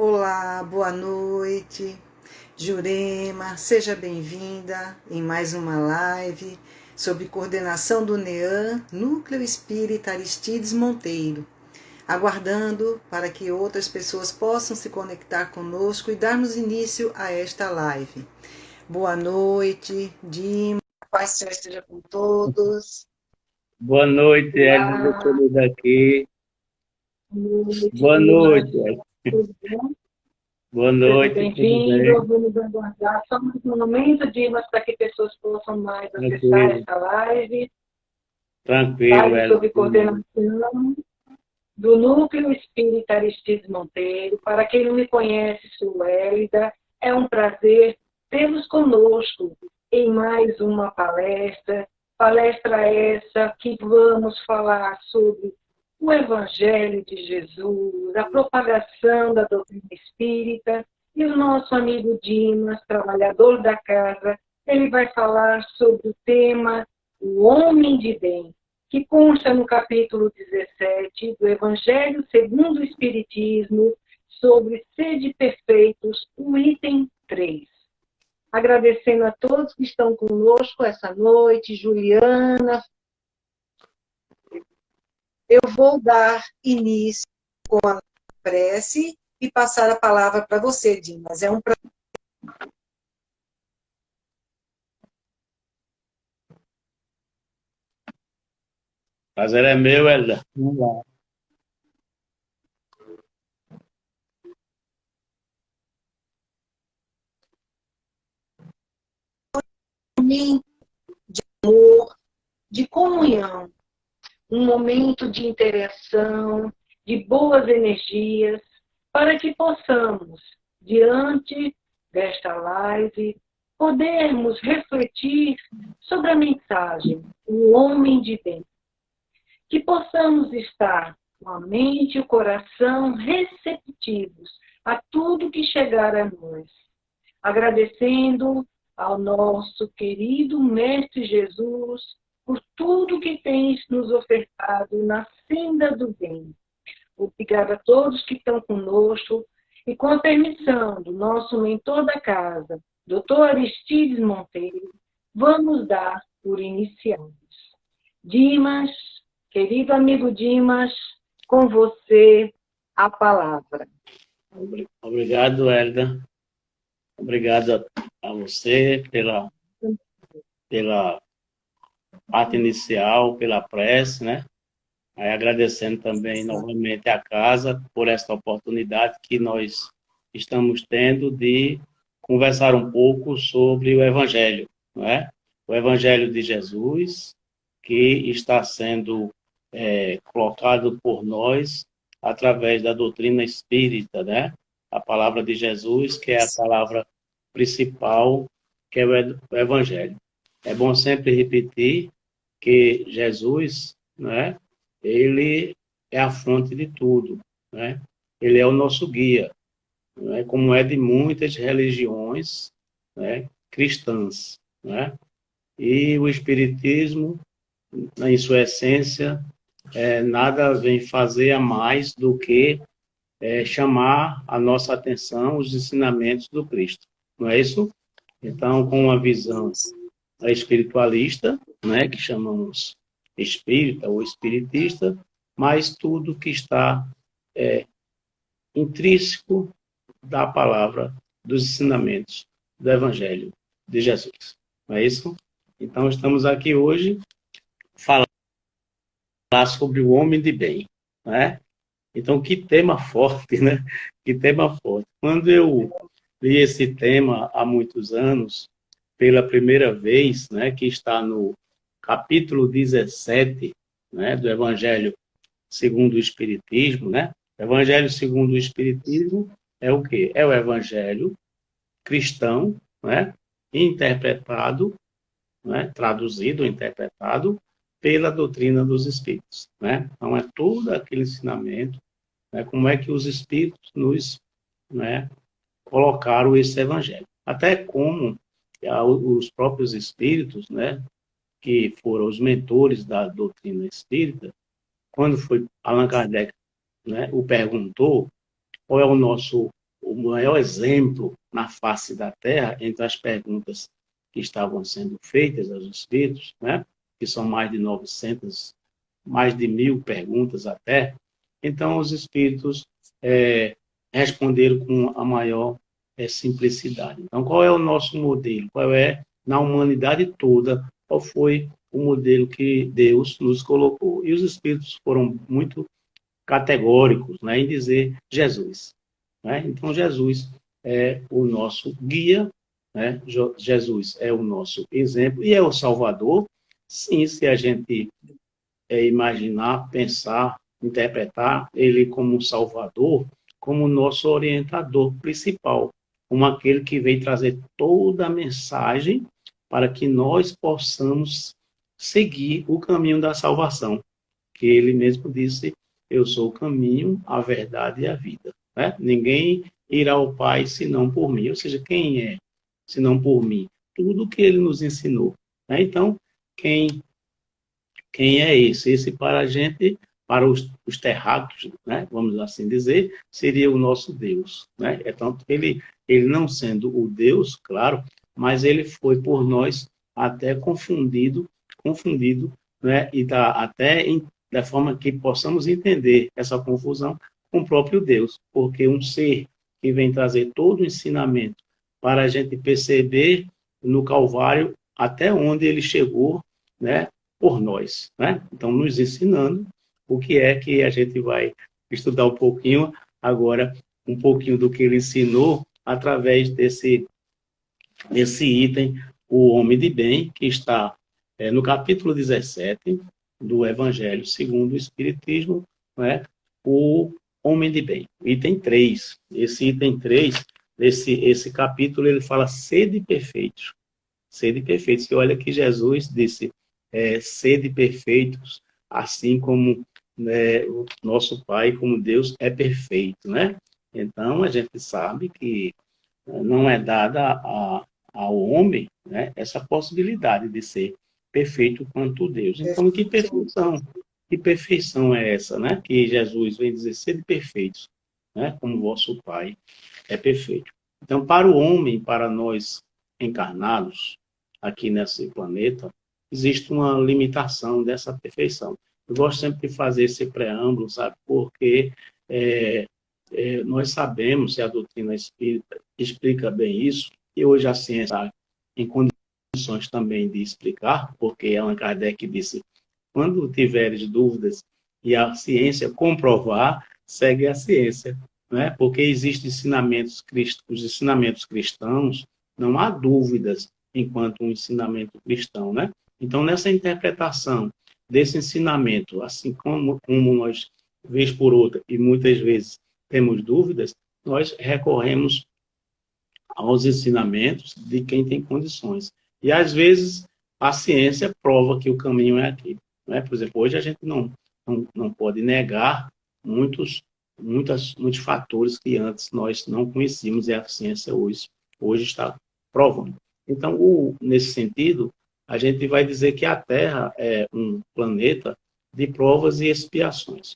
Olá, boa noite. Jurema, seja bem-vinda em mais uma live sob coordenação do NEAM, Núcleo Espírita Aristides Monteiro, aguardando para que outras pessoas possam se conectar conosco e darmos início a esta live. Boa noite, Dima, paz seja com todos. Boa noite, Hélio, estamos aqui. Boa noite, Hélio. Tudo bem? Boa Seja noite, tudo bem-vindo. bem? Vamos aguardar só mais um momento, Dimas, para que pessoas possam mais acessar Tranquilo, essa live. tranquilo, Live Hélio. sob coordenação do Núcleo Espírita Aristides Monteiro. Para quem não me conhece, sou Hélida. É um prazer tê-los conosco em mais uma palestra. Palestra essa que vamos falar sobre o Evangelho de Jesus, a propagação da doutrina espírita, e o nosso amigo Dimas, trabalhador da casa, ele vai falar sobre o tema O Homem de Bem, que consta no capítulo 17 do Evangelho segundo o Espiritismo, sobre sede perfeitos, o item 3. Agradecendo a todos que estão conosco essa noite, Juliana. Eu vou dar início com a prece e passar a palavra para você, Dimas. É um prazer. Prazer é meu, Hélio. Vamos lá. Momento de amor, de comunhão, um momento de interação, de boas energias, para que possamos, diante desta live, podermos refletir sobre a mensagem, o homem de bem. Que possamos estar com a mente e o coração receptivos a tudo que chegar a nós, agradecendo ao nosso querido Mestre Jesus por tudo que tens nos ofertado na senda do bem. Obrigada a todos que estão conosco e com a permissão do nosso mentor da casa, Dr. Aristides Monteiro, vamos dar por iniciados. Dimas, querido amigo Dimas, com você a palavra. Obrigado, Hélio. Obrigado a você pela parte inicial, pela prece, né? Aí agradecendo também novamente a casa por esta oportunidade que nós estamos tendo de conversar um pouco sobre o Evangelho, não é? O Evangelho de Jesus, que está sendo colocado por nós através da doutrina espírita, né? A palavra de Jesus, que é a palavra principal, que é o Evangelho. É bom sempre repetir que Jesus, né? Ele é a fonte de tudo, né? Ele é o nosso guia, né? Como é de muitas religiões, né? Cristãs, né? E o Espiritismo, em sua essência, nada vem fazer a mais do que chamar a nossa atenção os ensinamentos do Cristo, não é isso? Então, com uma visão espiritualista, né, que chamamos espírita ou espiritista, mas tudo que está intrínseco da palavra, dos ensinamentos do Evangelho de Jesus. Não é isso? Então, estamos aqui hoje falar sobre o homem de bem, né? Então, que tema forte, né? Que tema forte. Quando eu li esse tema há muitos anos, pela primeira vez, né, que está no capítulo 17, né, do Evangelho segundo o Espiritismo, né? O Evangelho segundo o Espiritismo é o quê? É o Evangelho cristão, né, interpretado, né, traduzido, interpretado pela doutrina dos Espíritos, né? Então é todo aquele ensinamento, né, como é que os Espíritos nos, né, colocaram esse Evangelho. Até como os próprios Espíritos, né, que foram os mentores da doutrina espírita, quando foi Allan Kardec, né, o perguntou qual é o nosso o maior exemplo na face da Terra entre as perguntas que estavam sendo feitas aos espíritos, né? Que são mais de 900, mais de 1000 perguntas até. Então, os espíritos responderam com a maior simplicidade. Então, qual é o nosso modelo? Qual é, na humanidade toda, qual foi o modelo que Deus nos colocou? E os espíritos foram muito categóricos, né, em dizer Jesus. Né? Então, Jesus é o nosso guia, né? Jesus é o nosso exemplo e é o Salvador. Sim, se a gente imaginar, pensar, interpretar ele como um Salvador, como nosso orientador principal, como aquele que veio trazer toda a mensagem para que nós possamos seguir o caminho da salvação. Que ele mesmo disse, eu sou o caminho, a verdade e a vida. Né? Ninguém irá ao Pai senão por mim. Ou seja, quem é senão por mim? Tudo que ele nos ensinou. Né? Então, quem é esse? Esse para a gente, para os terráqueos, né? Vamos assim dizer, seria o nosso Deus. Né? É tanto que ele não sendo o Deus, claro, mas ele foi por nós até confundido, né? E tá até da forma que possamos entender essa confusão com o próprio Deus, porque um ser que vem trazer todo o ensinamento para a gente perceber no Calvário até onde ele chegou, né, por nós, né? Então, nos ensinando o que é que a gente vai estudar um pouquinho agora, um pouquinho do que ele ensinou através desse item, o homem de bem, que está no capítulo 17 do Evangelho segundo o Espiritismo, né? O homem de bem. Item 3. Esse item 3, esse capítulo, ele fala sede perfeitos. Sede perfeitos. E olha que Jesus disse, sede perfeitos, assim como, né, o nosso Pai, como Deus, é perfeito, né? Então, a gente sabe que não é dada ao homem, né, essa possibilidade de ser perfeito quanto Deus. Então, que perfeição é essa, né? Que Jesus vem dizer, sede perfeitos, né? Como vosso Pai é perfeito. Então, para o homem, para nós encarnados aqui nesse planeta, existe uma limitação dessa perfeição. Eu gosto sempre de fazer esse preâmbulo, sabe? Porque nós sabemos, se a doutrina espírita explica bem isso, e hoje a ciência está em condições também de explicar, porque Allan Kardec disse, quando tiveres dúvidas e a ciência comprovar, segue a ciência, né? Porque existem os ensinamentos cristãos, não há dúvidas enquanto um ensinamento cristão, né? Então, nessa interpretação desse ensinamento, assim como nós, vez por outra, e muitas vezes temos dúvidas, nós recorremos aos ensinamentos de quem tem condições. E, às vezes, a ciência prova que o caminho é aquele. Né? Por exemplo, hoje a gente não pode negar muitos fatores que antes nós não conhecíamos e a ciência hoje está provando. Então, nesse sentido, a gente vai dizer que a Terra é um planeta de provas e expiações.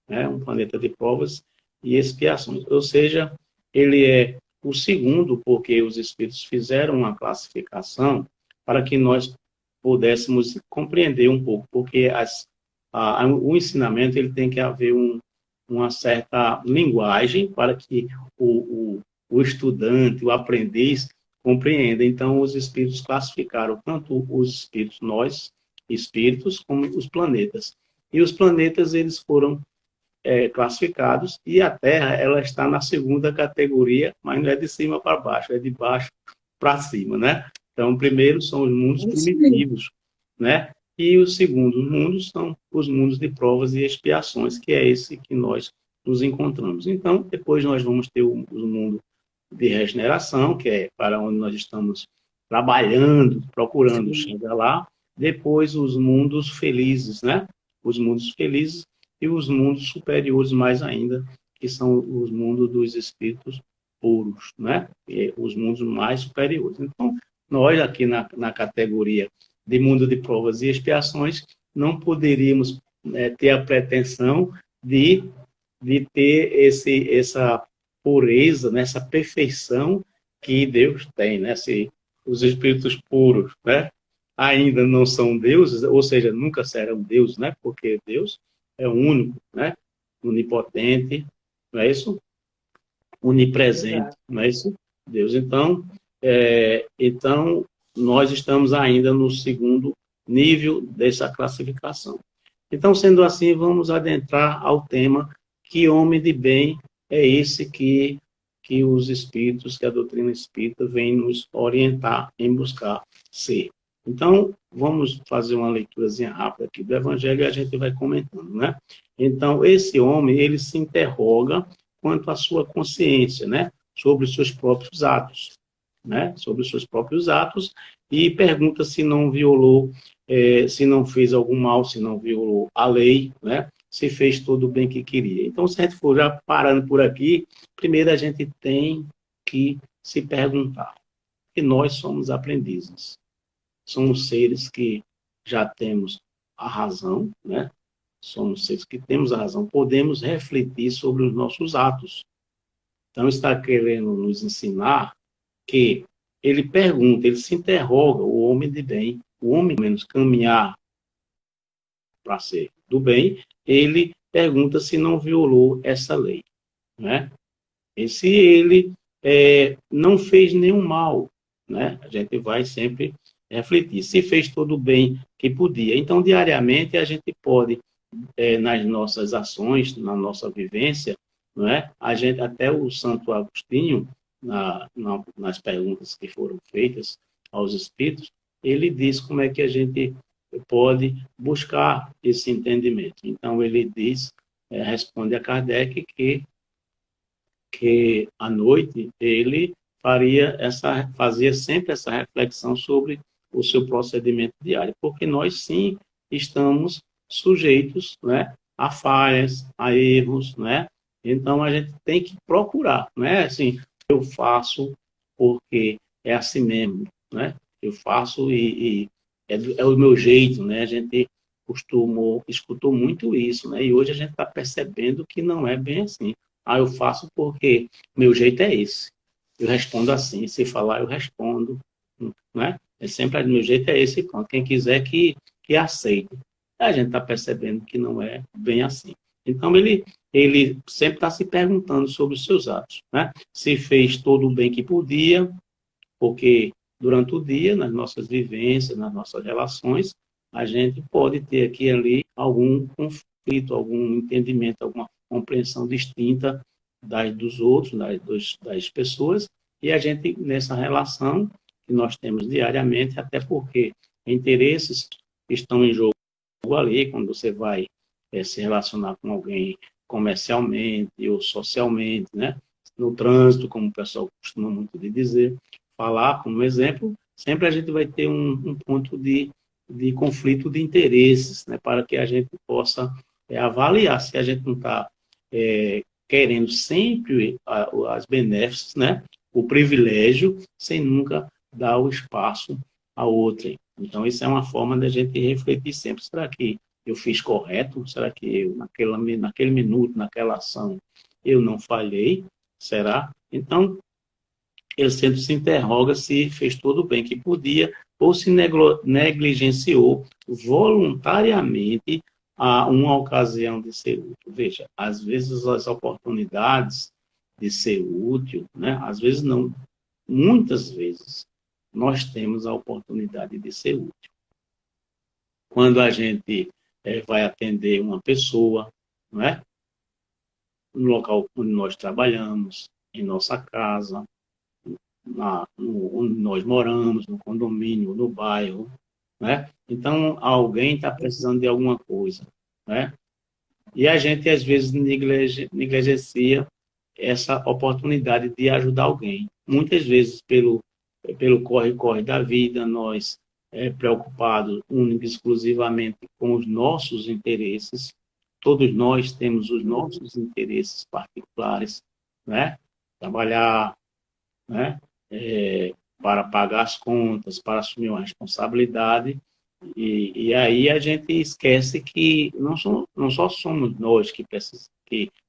Né? Um planeta de provas e expiações. Ou seja, ele é o segundo, porque os espíritos fizeram uma classificação para que nós pudéssemos compreender um pouco, porque o ensinamento ele tem que haver uma certa linguagem para que o estudante, o aprendiz, compreenda. Então, os espíritos classificaram tanto os espíritos, nós, espíritos, como os planetas. E os planetas, eles foram classificados, e a Terra, ela está na segunda categoria, mas não é de cima para baixo, é de baixo para cima, né? Então, primeiro são os mundos primitivos, né? E os segundos mundos são os mundos de provas e expiações, que é esse que nós nos encontramos. Então, depois nós vamos ter o mundo de regeneração, que é para onde nós estamos trabalhando, procurando chegar lá. Depois, os mundos felizes, né? Os mundos felizes e os mundos superiores mais ainda, que são os mundos dos espíritos puros, né? E os mundos mais superiores. Então, nós aqui na categoria de mundo de provas e expiações, não poderíamos ter a pretensão de ter pureza, nessa perfeição que Deus tem, né? Se os espíritos puros, né, ainda não são deuses, ou seja, nunca serão deuses, né? Porque Deus é o único, né? Onipotente, não é isso? Onipresente, Exato. não é isso? Deus. Então, nós estamos ainda no segundo nível dessa classificação. Então, sendo assim, vamos adentrar ao tema: que homem de bem é esse que os espíritos, que a doutrina espírita vem nos orientar em buscar ser. Então, vamos fazer uma leiturazinha rápida aqui do Evangelho e a gente vai comentando, né? Então, esse homem, ele se interroga quanto à sua consciência, né? Sobre os seus próprios atos, né? Sobre os seus próprios atos, e pergunta se não violou, se não fez algum mal, se não violou a lei, né? Se fez todo o bem que queria. Então, se a gente for já parando por aqui, primeiro a gente tem que se perguntar, que nós somos aprendizes. Somos seres que já temos a razão, né? Somos seres que temos a razão, podemos refletir sobre os nossos atos. Então, está querendo nos ensinar que ele pergunta, ele se interroga, o homem de bem, o homem menos caminhar para ser do bem, ele pergunta se não violou essa lei, né? E se ele não fez nenhum mal, né? A gente vai sempre refletir. Se fez todo o bem que podia. Então, diariamente, a gente pode, nas nossas ações, na nossa vivência, não é? A gente, até o Santo Agostinho, nas perguntas que foram feitas aos espíritos, ele diz como é que a gente pode buscar esse entendimento. Então, ele diz, responde a Kardec que à noite ele fazia sempre essa reflexão sobre o seu procedimento diário, porque nós sim estamos sujeitos, né, a falhas, a erros, né? Então a gente tem que procurar, não é assim, eu faço porque é assim mesmo, né? Eu faço e é o meu jeito, né? A gente escutou muito isso, né? E hoje a gente está percebendo que não é bem assim. Ah, eu faço porque meu jeito é esse. Eu respondo assim. Se falar, eu respondo. Né? É sempre o meu jeito é esse. Pronto. Quem quiser que aceite. A gente está percebendo que não é bem assim. Então, ele sempre está se perguntando sobre os seus atos. Né? Se fez todo o bem que podia, porque durante o dia, nas nossas vivências, nas nossas relações, a gente pode ter aqui e ali algum conflito, algum entendimento, alguma compreensão distinta dos outros, das pessoas, e a gente, nessa relação que nós temos diariamente, até porque interesses estão em jogo ali, quando você vai se relacionar com alguém comercialmente ou socialmente, né? No trânsito, como o pessoal costuma muito dizer, falar como exemplo, sempre a gente vai ter um ponto de conflito de interesses, né? Para que a gente possa avaliar se a gente não está querendo sempre as benéficas, né? O privilégio, sem nunca dar o espaço a outrem. Então, isso é uma forma da gente refletir sempre. Será que eu fiz correto? Será que eu, naquele minuto, naquela ação, eu não falhei? Será? Então, ele sempre se interroga se fez todo o bem que podia ou se negligenciou voluntariamente a uma ocasião de ser útil. Veja, às vezes as oportunidades de ser útil, né? Às vezes não, muitas vezes nós temos a oportunidade de ser útil. Quando a gente vai atender uma pessoa, não é? No local onde nós trabalhamos, em nossa casa, onde nós moramos, no condomínio, no bairro, né? Então, alguém está precisando de alguma coisa, né? E a gente, às vezes, negligencia essa oportunidade de ajudar alguém. Muitas vezes, pelo corre-corre da vida, nós, preocupados única e exclusivamente com os nossos interesses, todos nós temos os nossos interesses particulares, né? Trabalhar, né? Para pagar as contas, para assumir uma responsabilidade, e aí a gente esquece que não só somos nós que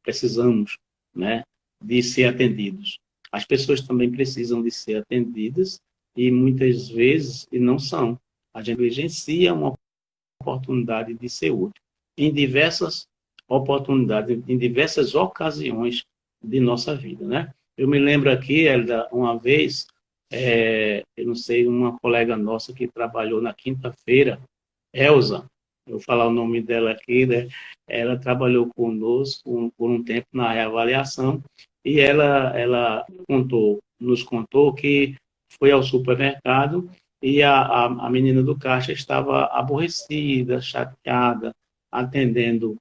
precisamos, né, de ser atendidos. As pessoas também precisam de ser atendidas e muitas vezes e não são. A gente negligencia uma oportunidade de ser útil em diversas oportunidades, em diversas ocasiões de nossa vida, né? Eu me lembro aqui, Elda, uma vez, eu não sei, uma colega nossa que trabalhou na quinta-feira, Elza, eu vou falar o nome dela aqui, né? Ela trabalhou conosco por um tempo na reavaliação e ela nos contou que foi ao supermercado e a menina do caixa estava aborrecida, chateada, atendendo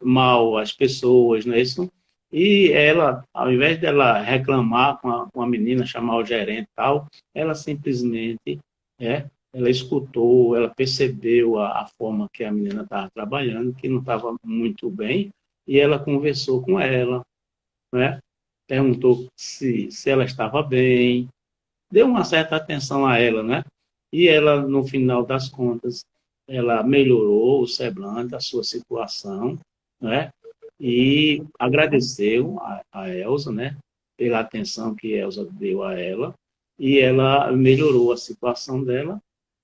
mal as pessoas, não é isso? E ela, ao invés dela reclamar com a menina, chamar o gerente e tal, ela simplesmente ela escutou, ela percebeu a forma que a menina estava trabalhando, que não estava muito bem, e ela conversou com ela, né? Perguntou se ela estava bem, deu uma certa atenção a ela, né? E ela, no final das contas, ela melhorou o semblante, a sua situação, né? E agradeceu a Elza, né? Pela atenção que a Elza deu a ela, e ela melhorou a situação dela.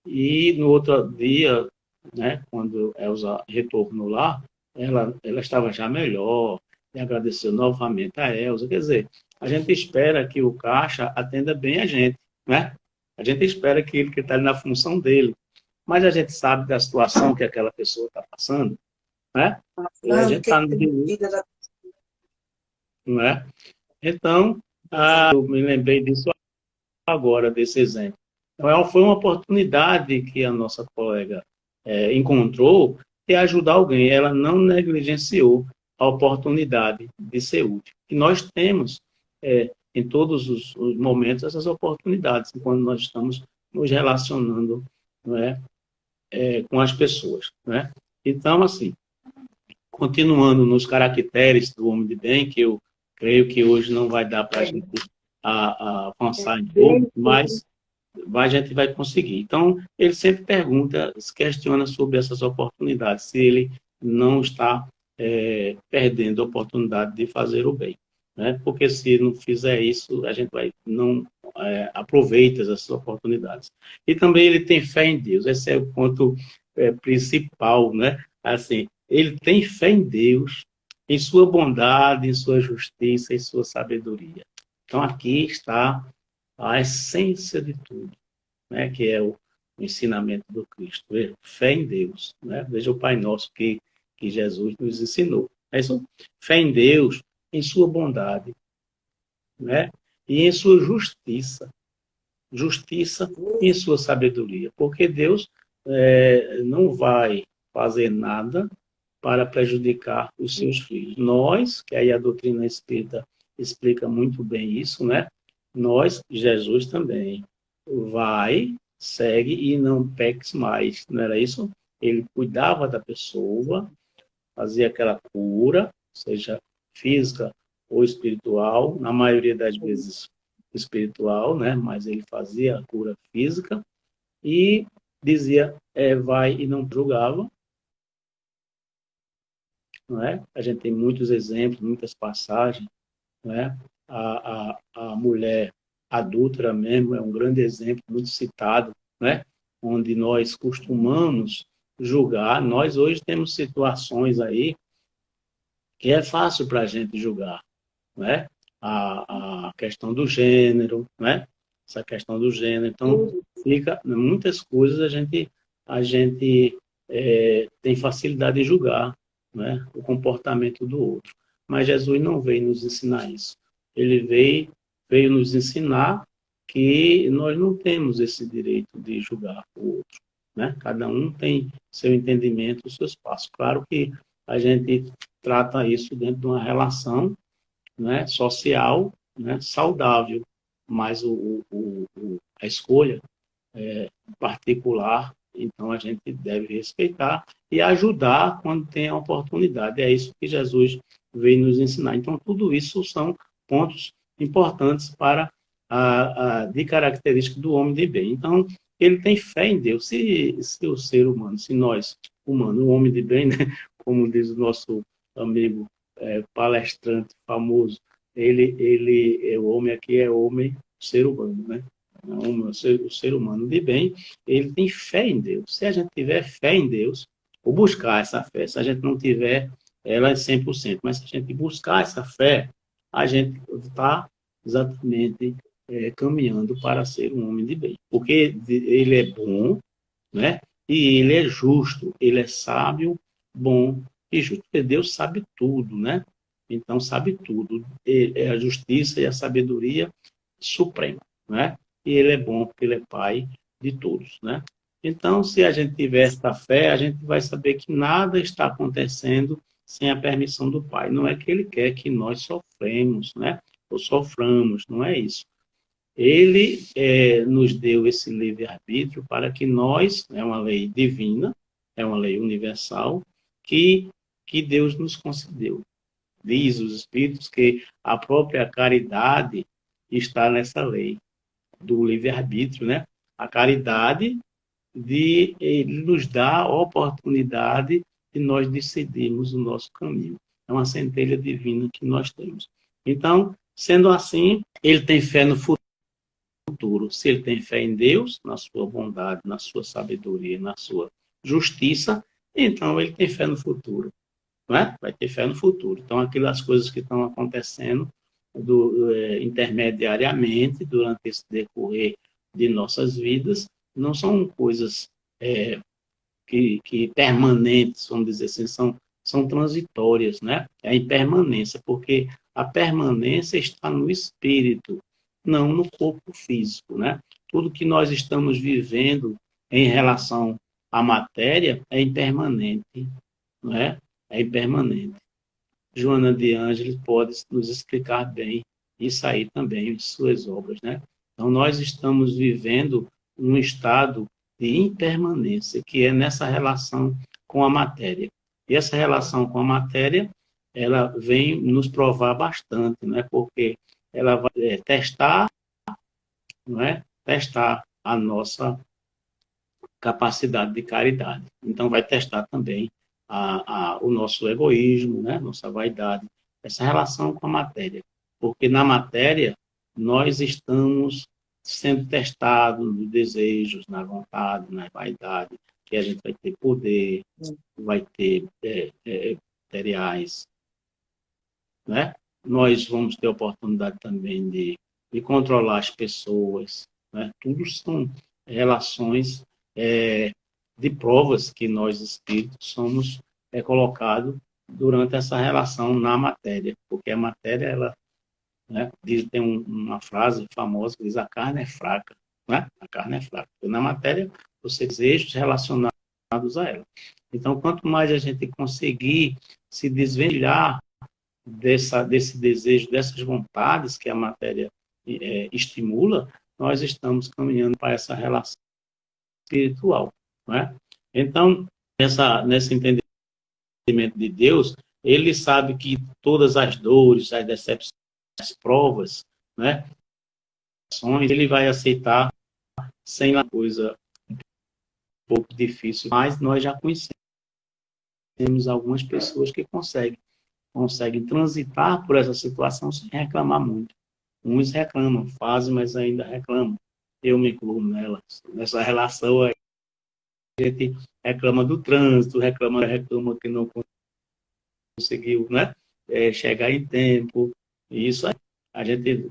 E no outro dia, né, quando Elza retornou lá, ela estava já melhor, e agradeceu novamente a Elza. Quer dizer, a gente espera que o caixa atenda bem a gente, né? A gente espera que ele está na função dele, mas a gente sabe da situação que aquela pessoa está passando, né? E a gente está no direito, não é? Então, eu me lembrei disso agora, desse exemplo. Então, foi uma oportunidade que a nossa colega encontrou de ajudar alguém. Ela não negligenciou a oportunidade de ser útil. E nós temos, em todos os momentos, essas oportunidades, quando nós estamos nos relacionando, não é, com as pessoas. Não é? Então, assim, continuando nos caracteres do homem de bem, que eu creio que hoje não vai dar para a gente avançar em pouco, mas a gente vai conseguir. Então, ele sempre pergunta, se questiona sobre essas oportunidades, se ele não está perdendo a oportunidade de fazer o bem. Né? Porque se não fizer isso, a gente não aproveita essas oportunidades. E também ele tem fé em Deus, esse é o ponto principal, né? Assim, ele tem fé em Deus, em sua bondade, em sua justiça, em sua sabedoria. Então, aqui está a essência de tudo, né? Que é o ensinamento do Cristo. Veja, fé em Deus. Né? Veja o Pai Nosso que Jesus nos ensinou. É isso? Fé em Deus, em sua bondade, né? E em sua justiça. Justiça e em sua sabedoria. Porque Deus não vai fazer nada para prejudicar os seus filhos. Nós, que aí a doutrina espírita explica muito bem isso, né? Nós, Jesus também, vai, segue e não peques mais. Não era isso? Ele cuidava da pessoa, fazia aquela cura, seja física ou espiritual, na maioria das vezes espiritual, né? Mas ele fazia a cura física e dizia, vai e não julgava. Não é? A gente tem muitos exemplos, muitas passagens, não é? A mulher adúltera mesmo é um grande exemplo, muito citado, né? Onde nós costumamos julgar. Nós hoje temos situações aí que é fácil para a gente julgar, né? A questão do gênero, né? Essa questão do gênero. Então, fica muitas coisas a gente tem facilidade de julgar, né? O comportamento do outro. Mas Jesus não veio nos ensinar isso. Ele veio nos ensinar que nós não temos esse direito de julgar o outro, né? Cada um tem seu entendimento, os seus passos. Claro que a gente trata isso dentro de uma relação, né, social, né, saudável, mas a escolha particular, então a gente deve respeitar e ajudar quando tem a oportunidade. É isso que Jesus veio nos ensinar. Então, tudo isso são pontos importantes de característica do homem de bem. Então, ele tem fé em Deus. Se o ser humano, se nós, humano, o homem de bem, né, como diz o nosso amigo palestrante famoso, o homem aqui é homem, ser humano, né? O ser humano de bem, ele tem fé em Deus. Se a gente tiver fé em Deus, ou buscar essa fé, se a gente não tiver ela é 100%, mas se a gente buscar essa fé, a gente está exatamente caminhando para ser um homem de bem. Porque ele é bom, né? E ele é justo, ele é sábio, bom e justo. Porque Deus sabe tudo, né? Então, sabe tudo. É a justiça e a sabedoria suprema, né? E ele é bom porque ele é pai de todos, né? Então, se a gente tiver essa fé, a gente vai saber que nada está acontecendo sem a permissão do Pai. Não é que ele quer que nós sofremos, né? Ou soframos, não é isso. Ele nos deu esse livre-arbítrio para que nós, é uma lei divina, é uma lei universal, que Deus nos concedeu. Diz os Espíritos que a própria caridade está nessa lei do livre-arbítrio, né? A caridade de ele nos dar a oportunidade de nós decidirmos o nosso caminho. É uma centelha divina que nós temos. Então, sendo assim, ele tem fé no futuro. Se ele tem fé em Deus, na sua bondade, na sua sabedoria, na sua justiça, então ele tem fé no futuro. Não é? Vai ter fé no futuro. Então, aquelas coisas que estão acontecendo intermediariamente durante esse decorrer de nossas vidas, não são coisas que permanentes, vamos dizer assim, são transitórias, né? É a impermanência, porque a permanência está no espírito, não no corpo físico, né? Tudo que nós estamos vivendo em relação à matéria é impermanente, não é? É impermanente. Joana de Ângeles pode nos explicar bem isso aí também em suas obras, né? Então, nós estamos vivendo um estado de impermanência, que é nessa relação com a matéria. E essa relação com a matéria, ela vem nos provar bastante, né? Porque ela vai testar, não é? Testar a nossa capacidade de caridade. Então, vai testar também o nosso egoísmo, né? Nossa vaidade, essa relação com a matéria. Porque na matéria, nós estamos sendo testados nos desejos, na vontade, na vaidade, que a gente vai ter poder, vai ter materiais, né? Nós vamos ter oportunidade também de controlar as pessoas, né? Tudo são relações de provas que nós espíritos somos colocados durante essa relação na matéria, porque a matéria, ela, né, tem uma frase famosa que diz: a carne é fraca, né? A carne é fraca. Porque na matéria, os desejos relacionados a ela. Então, quanto mais a gente conseguir se desvencilhar desse desejo, dessas vontades que a matéria estimula, nós estamos caminhando para essa relação espiritual, não é? Então, nesse entendimento de Deus, ele sabe que todas as dores, as decepções, as provas, né, ele vai aceitar sem uma coisa um pouco difícil, mas nós já conhecemos algumas pessoas que conseguem transitar por essa situação sem reclamar muito. Uns reclamam, fazem, mas ainda reclamam. Eu me incluo nessa relação aí. A gente reclama do trânsito, reclama que não conseguiu, né, chegar em tempo. E isso aí, a gente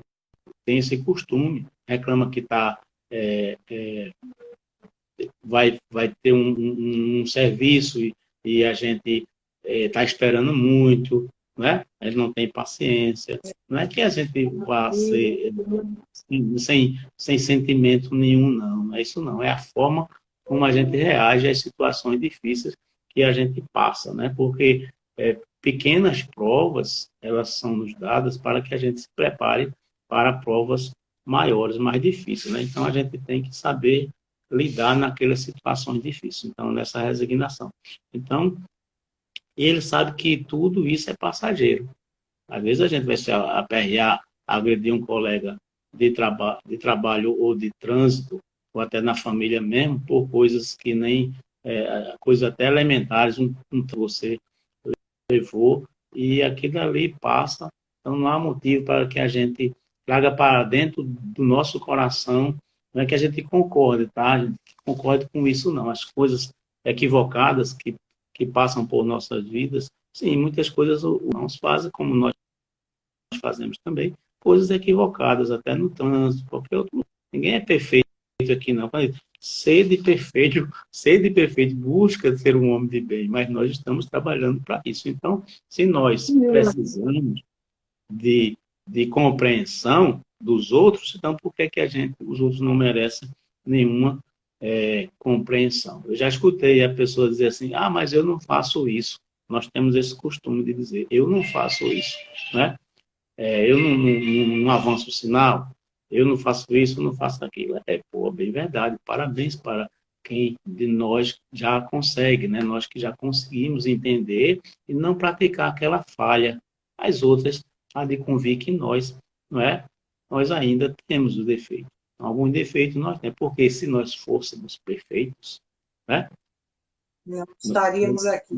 tem esse costume, reclama que vai ter um serviço e a gente está esperando muito, né? A gente não tem paciência. Não é que a gente vá ser sem sentimento nenhum, não. É isso não. É a forma como a gente reage às situações difíceis que a gente passa, né? Porque pequenas provas, elas são nos dadas para que a gente se prepare para provas maiores, mais difíceis, né? Então, a gente tem que saber lidar naquelas situações difíceis. Então, nessa resignação. Então, ele sabe que tudo isso é passageiro. Às vezes a gente vai se aperrear, agredir um colega de trabalho ou de trânsito, ou até na família mesmo, por coisas que nem, coisas até elementares, você levou e aquilo ali passa. Então, não há motivo para que a gente traga para dentro do nosso coração, não é que a gente concorde, tá? A gente concorde com isso, não. As coisas equivocadas que passam por nossas vidas, sim, muitas coisas os irmãos fazem, como nós fazemos também, coisas equivocadas, até no trânsito, qualquer outro. Ninguém é perfeito aqui, não. Ser de perfeito busca ser um homem de bem, mas nós estamos trabalhando para isso. Então, se nós precisamos de compreensão dos outros, então por que que os outros não merecem nenhuma compreensão? Eu já escutei a pessoa dizer assim, mas eu não faço isso. Nós temos esse costume de dizer, eu não faço isso, né? Eu não avanço o sinal, eu não faço isso, eu não faço aquilo. Bem verdade, parabéns para quem de nós já consegue, né? Nós que já conseguimos entender e não praticar aquela falha. As outras, há de convir que nós, não é? Nós ainda temos o defeito. Algum defeito nós temos, porque se nós fôssemos perfeitos, né? Não estaríamos aqui.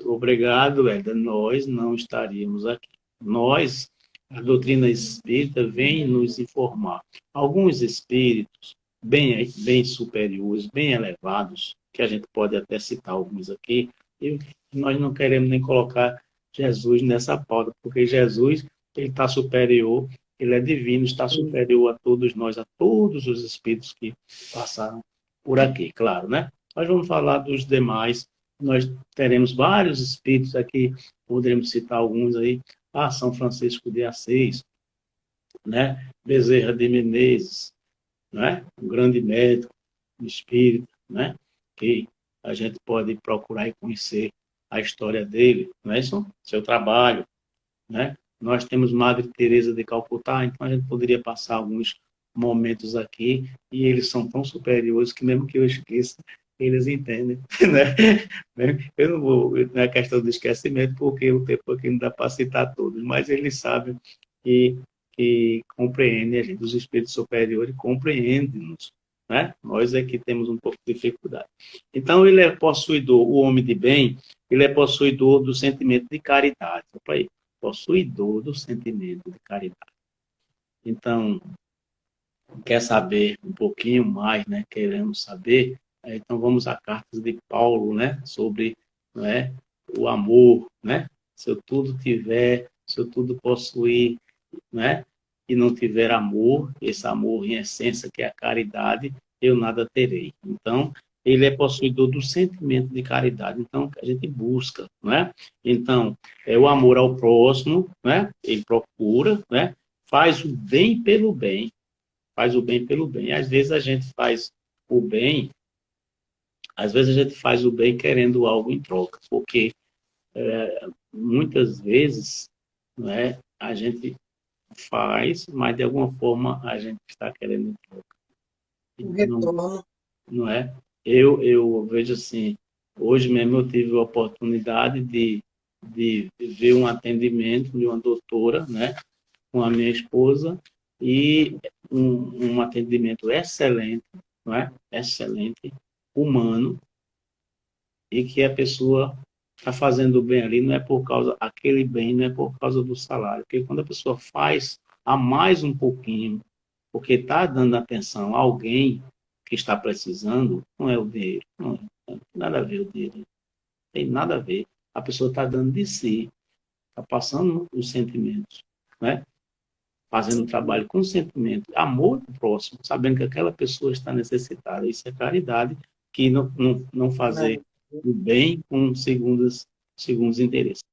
Obrigado, Eda, nós não estaríamos aqui. A doutrina espírita vem nos informar. Alguns espíritos bem superiores, bem elevados, que a gente pode até citar alguns aqui, e nós não queremos nem colocar Jesus nessa pauta, porque Jesus ele está superior, ele é divino, está superior a todos nós, a todos os espíritos que passaram por aqui, claro, né? Nós vamos falar dos demais, nós teremos vários espíritos aqui, poderemos citar alguns aí, São Francisco de Assis, né? Bezerra de Menezes, né? Um grande médico, espírita, né? Que a gente pode procurar e conhecer a história dele, não é isso? Seu trabalho, né? Nós temos Madre Teresa de Calcutá, então a gente poderia passar alguns momentos aqui e eles são tão superiores que mesmo que eu esqueça, eles entendem, né? Eu não vou na questão do esquecimento porque o tempo aqui não dá para citar todos, mas eles sabem que compreendem a gente, os espíritos superiores compreendem-nos, né? Nós é que temos um pouco de dificuldade. Então ele é possuidor, o homem de bem, ele é possuidor do sentimento de caridade. Opa aí, possuidor do sentimento de caridade. Então, quer saber um pouquinho mais, né? Queremos saber, então vamos a cartas de Paulo, né? Sobre, né? O amor, né? Se eu tudo tiver, se eu tudo possuir, né? E não tiver amor, esse amor em essência que é a caridade, eu nada terei. Então, ele é possuidor do sentimento de caridade. Então, a gente busca, né? Então, é o amor ao próximo, né? Ele procura, né? Faz o bem pelo bem, faz o bem pelo bem. Às vezes a gente faz o bem, às vezes a gente faz o bem querendo algo em troca, porque muitas vezes, né? A gente faz, mas de alguma forma a gente está querendo em troca. Um retorno. Não é? Eu vejo assim, hoje mesmo eu tive a oportunidade de ver um atendimento de uma doutora, né, com a minha esposa, e um atendimento excelente, não é? Excelente, humano, e que a pessoa está fazendo bem ali, não é por causa, aquele bem não é por causa do salário, porque quando a pessoa faz a mais um pouquinho, porque está dando atenção a alguém que está precisando, não é o dinheiro, não tem nada a ver o dinheiro, não tem nada a ver. A pessoa está dando de si, está passando os sentimentos, né? Fazendo o trabalho com sentimento, amor do próximo, sabendo que aquela pessoa está necessitada. Isso é caridade, que não fazer o bem com segundos interesses.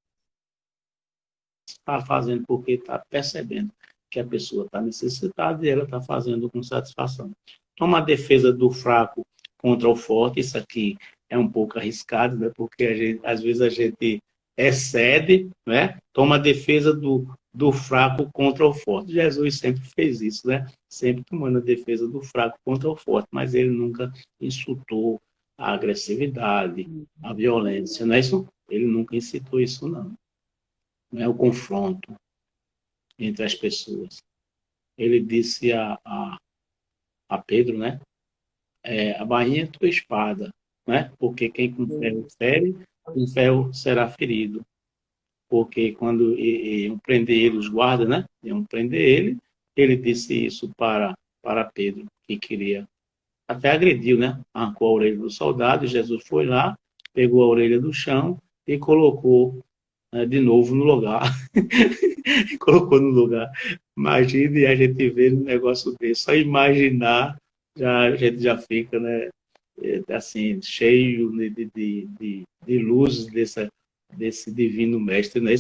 Está fazendo porque está percebendo que a pessoa está necessitada e ela está fazendo com satisfação. Toma a defesa do fraco contra o forte, isso aqui é um pouco arriscado, né? Porque às vezes a gente excede, né? Toma a defesa do fraco contra o forte. Jesus sempre fez isso, né? Sempre tomando a defesa do fraco contra o forte, mas ele nunca insultou a agressividade, a violência, não é isso? Ele nunca incitou isso, não. Não é o confronto entre as pessoas. Ele disse a Pedro, né? A bainha é tua espada, né? Porque quem com ferro fere, com ferro será ferido. porque quando iam prender ele, os guardas, né? Iam prender ele disse isso para Pedro, que queria, até agrediu, né? Arrancou a orelha do soldado, e Jesus foi lá, pegou a orelha do chão e colocou de novo no lugar. Colocou no lugar. Imagine a gente ver um negócio desse. Só imaginar, a gente já fica, né? Assim, cheio de luzes desse divino mestre, né?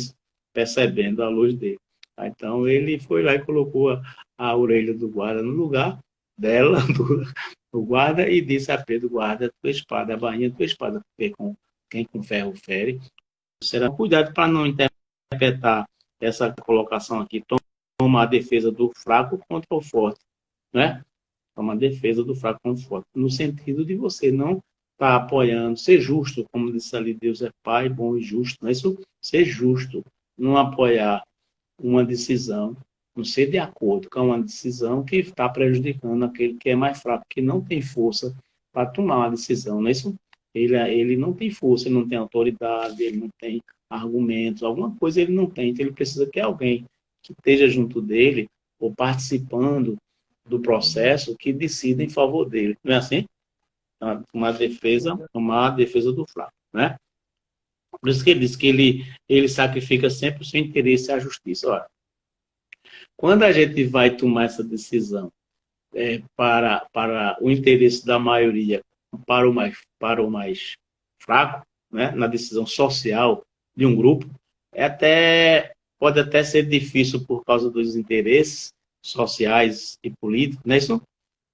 Percebendo a luz dele. Então, ele foi lá e colocou a orelha do guarda no lugar dela, do guarda, e disse a Pedro: guarda tua espada, a bainha tua espada, porque quem com ferro fere. Será cuidado para não interpretar essa colocação aqui, toma a defesa do fraco contra o forte, né? Toma a defesa do fraco contra o forte, no sentido de você não estar apoiando, ser justo, como disse ali, Deus é Pai, bom e justo, não é isso? Ser justo, não apoiar uma decisão, não ser de acordo com uma decisão que está prejudicando aquele que é mais fraco, que não tem força para tomar uma decisão, não é isso? Ele não tem força, ele não tem autoridade, ele não tem argumentos, alguma coisa ele não tem, então ele precisa que alguém que esteja junto dele ou participando do processo que decida em favor dele, não é assim? Tomar a defesa do fraco, né? Por isso que ele diz que ele sacrifica sempre o seu interesse à justiça. Olha, quando a gente vai tomar essa decisão para o interesse da maioria, para o mais fraco, né, na decisão social de um grupo, pode até ser difícil por causa dos interesses sociais e políticos, né, isso?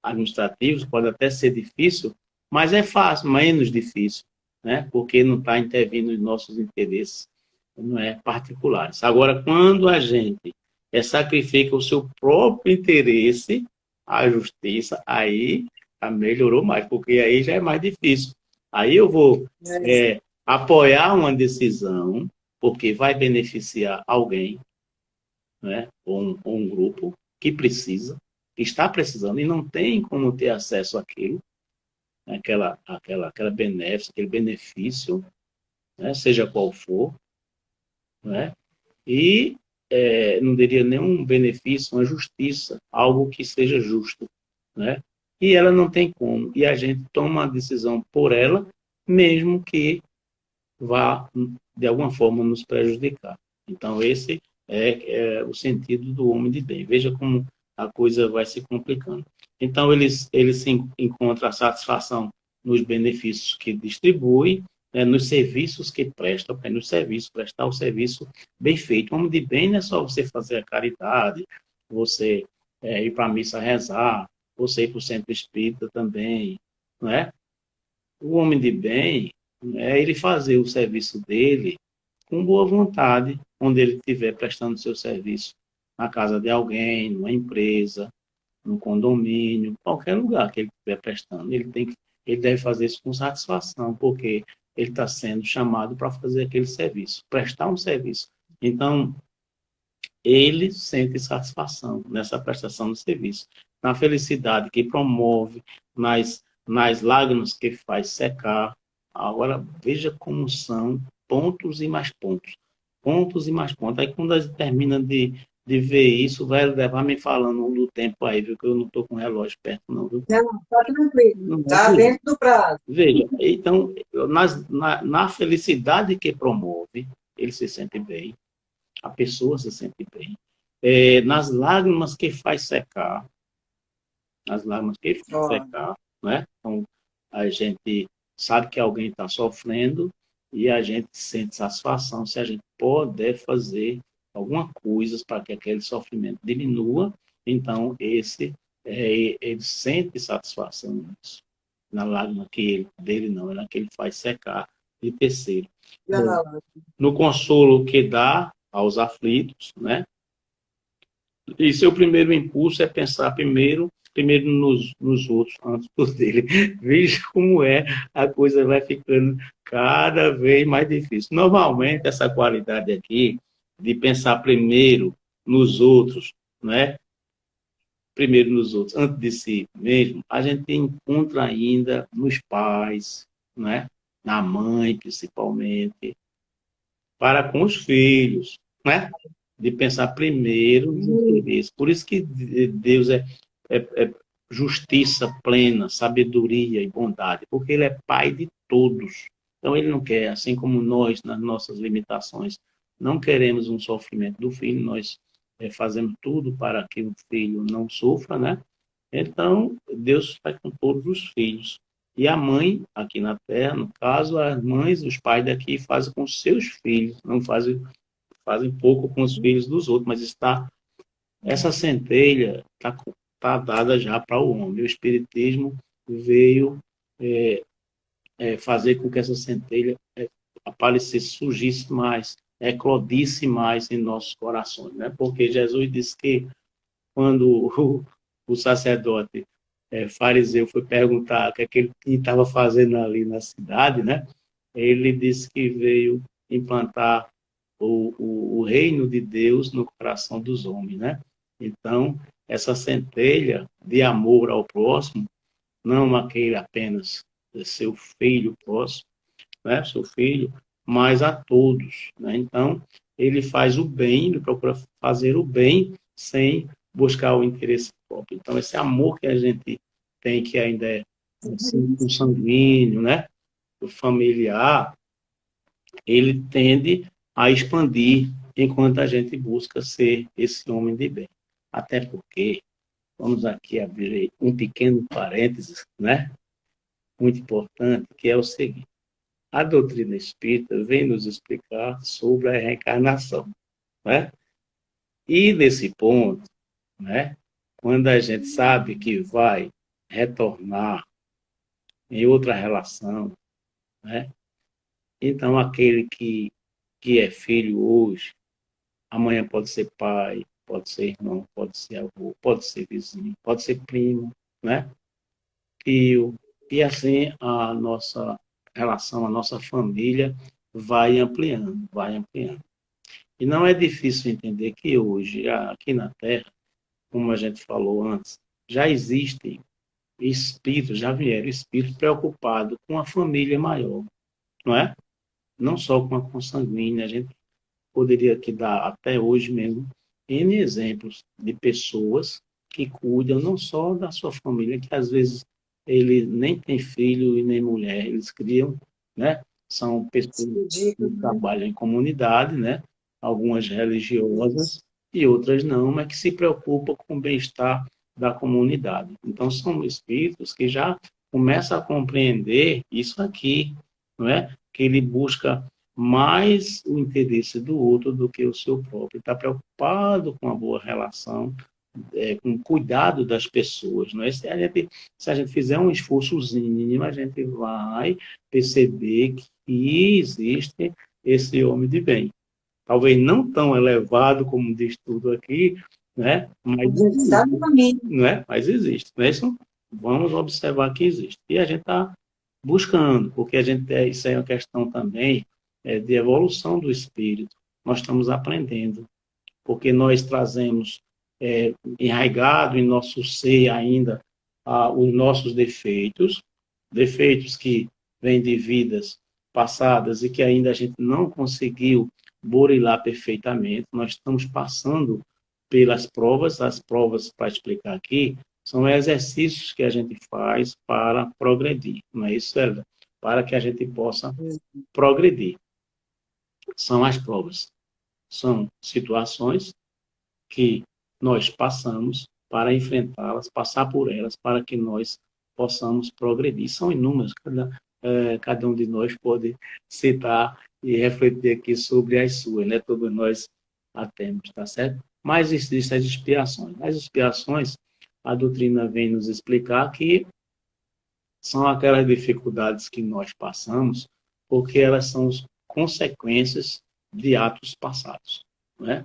Administrativos, pode até ser difícil, mas é fácil, menos difícil, né, porque não está intervindo nos nossos interesses, não é particulares. Agora, quando a gente sacrifica o seu próprio interesse, a justiça, aí melhorou mais, porque aí já é mais difícil. Aí eu vou apoiar uma decisão, porque vai beneficiar alguém, né, ou um grupo que precisa, que está precisando e não tem como ter acesso àquilo, aquela benéfica, aquele benefício, né, seja qual for, né, e não teria nenhum benefício, uma justiça, algo que seja justo, né? E ela não tem como. E a gente toma a decisão por ela, mesmo que vá, de alguma forma, nos prejudicar. Então, esse é o sentido do homem de bem. Veja como a coisa vai se complicando. Então, ele se encontra a satisfação nos benefícios que distribui, nos serviços que presta, prestar o serviço bem feito. O homem de bem não é só você fazer a caridade, você ir para a missa rezar, você ir para o centro espírita também, não é? O homem de bem é ele fazer o serviço dele com boa vontade, onde ele estiver prestando seu serviço, na casa de alguém, numa empresa, num condomínio, qualquer lugar que ele estiver prestando. Ele deve fazer isso com satisfação, porque ele está sendo chamado para fazer aquele serviço, prestar um serviço. Então, ele sente satisfação nessa prestação do serviço, na felicidade que promove, nas lágrimas que faz secar. Agora, veja como são pontos e mais pontos. Pontos e mais pontos. Aí, quando a gente termina de ver isso, vai levar me falando do tempo aí, viu? Que eu não estou com o relógio perto, não, viu? Não, está tranquilo. Está dentro do prazo. Veja, então, na felicidade que promove, ele se sente bem, a pessoa se sente bem. Nas lágrimas que faz secar, né? Então, a gente sabe que alguém está sofrendo e a gente sente satisfação se a gente puder fazer alguma coisa para que aquele sofrimento diminua. Então, ele sente satisfação nisso. Na lágrima dele não, é na que ele faz secar. E terceiro, no consolo que dá aos aflitos, né? E seu primeiro impulso é pensar primeiro nos outros, antes dos dele. Veja como a coisa vai ficando cada vez mais difícil. Normalmente, essa qualidade aqui, de pensar primeiro nos outros, né? Primeiro nos outros, antes de si mesmo, a gente encontra ainda nos pais, né? Na mãe, principalmente, para com os filhos, né? De pensar primeiro no interesse. Por isso que Deus é justiça plena, sabedoria e bondade, porque Ele é Pai de todos. Então, Ele não quer, assim como nós, nas nossas limitações, não queremos um sofrimento do filho, nós fazemos tudo para que o filho não sofra, né? Então, Deus faz com todos os filhos. E a mãe, aqui na Terra, no caso, as mães, os pais daqui fazem com os seus filhos, não fazem pouco com os filhos dos outros, mas essa centelha está dada já para o homem. O Espiritismo veio fazer com que essa centelha aparecesse, surgisse mais, eclodisse mais em nossos corações, né? Porque Jesus disse que quando o sacerdote fariseu foi perguntar o que é que ele estava fazendo ali na cidade, né? Ele disse que veio implantar o reino de Deus no coração dos homens, né? Então, essa centelha de amor ao próximo, não aquele apenas seu filho próximo, né? Seu filho, mas a todos, né? Então, ele faz o bem, ele procura fazer o bem sem buscar o interesse próprio. Então, esse amor que a gente tem, que ainda é assim, consanguíneo, né? O familiar, ele tende a expandir enquanto a gente busca ser esse homem de bem. Até porque, vamos aqui abrir um pequeno parênteses, né? Muito importante, que é o seguinte: a doutrina espírita vem nos explicar sobre a reencarnação, né? E nesse ponto, né? Quando a gente sabe que vai retornar em outra relação, né? Então aquele que é filho hoje, amanhã pode ser pai, pode ser irmão, pode ser avô, pode ser vizinho, pode ser primo, né? Tio. E assim a nossa relação, a nossa família vai ampliando, vai ampliando. E não é difícil entender que hoje, aqui na Terra, como a gente falou antes, já existem espíritos, já vieram espíritos preocupados com a família maior, não é? Não só com a consanguínea, a gente poderia aqui dar até hoje mesmo N exemplos de pessoas que cuidam não só da sua família, que às vezes ele nem tem filho e nem mulher, eles criam, né? São pessoas que trabalham em comunidade, né? Algumas religiosas e outras não, mas que se preocupam com o bem-estar da comunidade. Então, são espíritos que já começam a compreender isso aqui, não é? Que ele busca mais o interesse do outro do que o seu próprio. Está preocupado com a boa relação, com o cuidado das pessoas. Não é? Se a gente fizer um esforçozinho, a gente vai perceber que existe esse homem de bem. Talvez não tão elevado como diz tudo aqui, né? Mas existe, não é? Mas existe. Não é isso? Vamos observar que existe. E a gente está buscando, porque isso é uma questão também de evolução do espírito. Nós estamos aprendendo, porque nós trazemos enraigado em nosso ser ainda os nossos defeitos que vêm de vidas passadas e que ainda a gente não conseguiu burilar perfeitamente. Nós estamos passando pelas provas, as provas, para explicar aqui, são exercícios que a gente faz para progredir, não é isso, Célida? Para que a gente possa progredir. São as provas. São situações que nós passamos para enfrentá-las, passar por elas, para que nós possamos progredir. São inúmeras, cada um de nós pode citar e refletir aqui sobre as suas, né? Todos nós a temos, tá certo? Mas existem as expiações. As expiações, a doutrina vem nos explicar que são aquelas dificuldades que nós passamos porque elas são consequências de atos passados, né?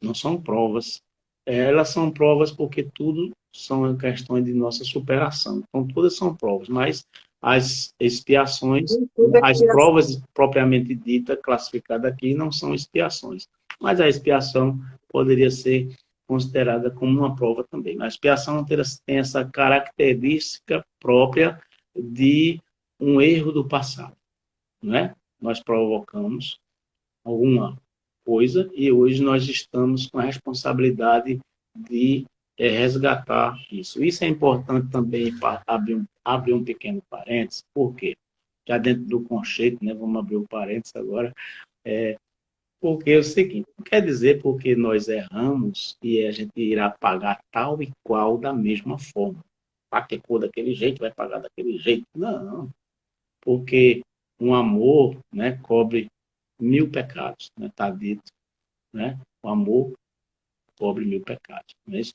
Não são provas. Elas são provas porque tudo são questões de nossa superação. Então, todas são provas, mas as expiações, as provas propriamente ditas, classificadas aqui, não são expiações. Mas a expiação poderia ser considerada como uma prova também. A expiação tem essa característica própria de um erro do passado, não é? Nós provocamos alguma coisa, e hoje nós estamos com a responsabilidade de resgatar isso. Isso é importante também para abrir um pequeno parênteses, porque já dentro do conceito, né, vamos abrir o parênteses agora, porque é o seguinte, não quer dizer porque nós erramos e a gente irá pagar tal e qual da mesma forma. Pecou daquele jeito, vai pagar daquele jeito. Não, porque um amor, né, cobre 1000 pecados, né, tá dito, né? O amor cobre 1000 pecados, não é isso?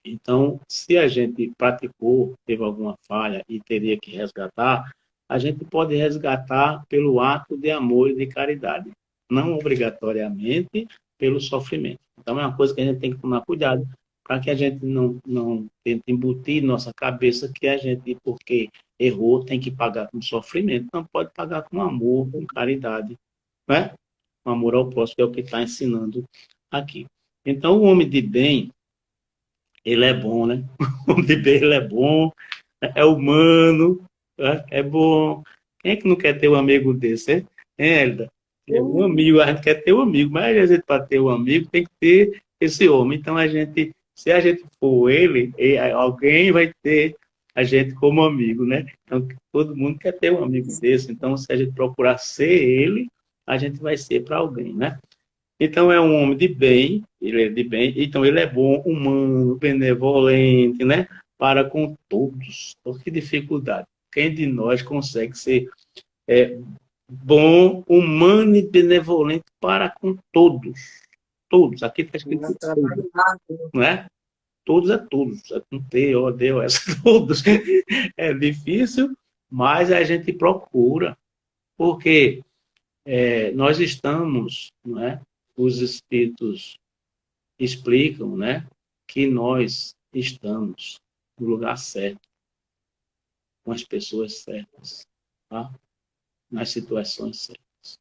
Então, se a gente praticou, teve alguma falha e teria que resgatar, a gente pode resgatar pelo ato de amor e de caridade, não obrigatoriamente pelo sofrimento. Então, é uma coisa que a gente tem que tomar cuidado para que a gente não tente embutir nossa cabeça que a gente, porque errou, tem que pagar com sofrimento. Não, pode pagar com amor, com caridade, né? Com amor ao próximo, que é o que está ensinando aqui. Então, o homem de bem, ele é bom, né? O homem de bem, ele é bom, é humano, né? É bom. Quem é que não quer ter um amigo desse, hein? Elda? Um amigo, a gente quer ter um amigo, mas a gente, para ter um amigo, tem que ter esse homem. Então, se a gente for ele, alguém vai ter a gente como amigo, né? Então, todo mundo quer ter um amigo desse. Então, se a gente procurar ser ele, a gente vai ser para alguém, né? Então, é um homem de bem, ele é de bem, então ele é bom, humano, benevolente, né? Para com todos. Então, que dificuldade. Quem de nós consegue ser bom, humano e benevolente para com todos? Todos. Aqui está escrito todos, não é? Todos é todos. É com T, O, D, O, S, todos. É difícil, mas a gente procura, porque nós estamos, não é? Os espíritos explicam, né, que nós estamos no lugar certo, com as pessoas certas, tá? Nas situações certas.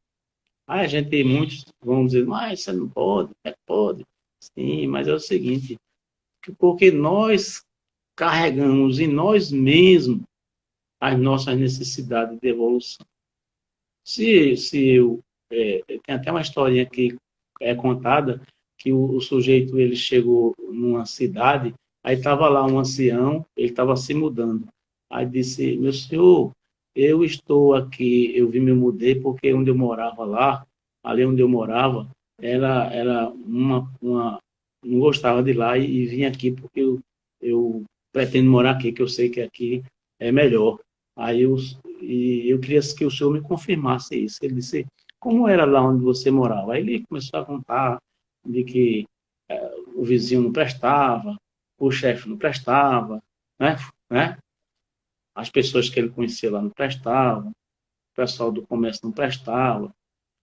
Aí a gente, muitos vão dizer, mas você não pode, pode. Sim, mas é o seguinte, porque nós carregamos em nós mesmos as nossas necessidades de evolução. Tem até uma historinha que é contada que o sujeito ele chegou numa cidade, aí estava lá um ancião, ele estava se mudando. Aí disse, meu senhor, eu estou aqui, eu me mudei porque onde eu morava lá, ali onde eu morava, era não gostava de lá e vim aqui porque eu pretendo morar aqui, que eu sei que aqui é melhor. Aí eu queria que o senhor me confirmasse isso. Ele disse, como era lá onde você morava? Aí ele começou a contar de que o vizinho não prestava, o chefe não prestava, né? As pessoas que ele conhecia lá não prestavam, o pessoal do comércio não prestava.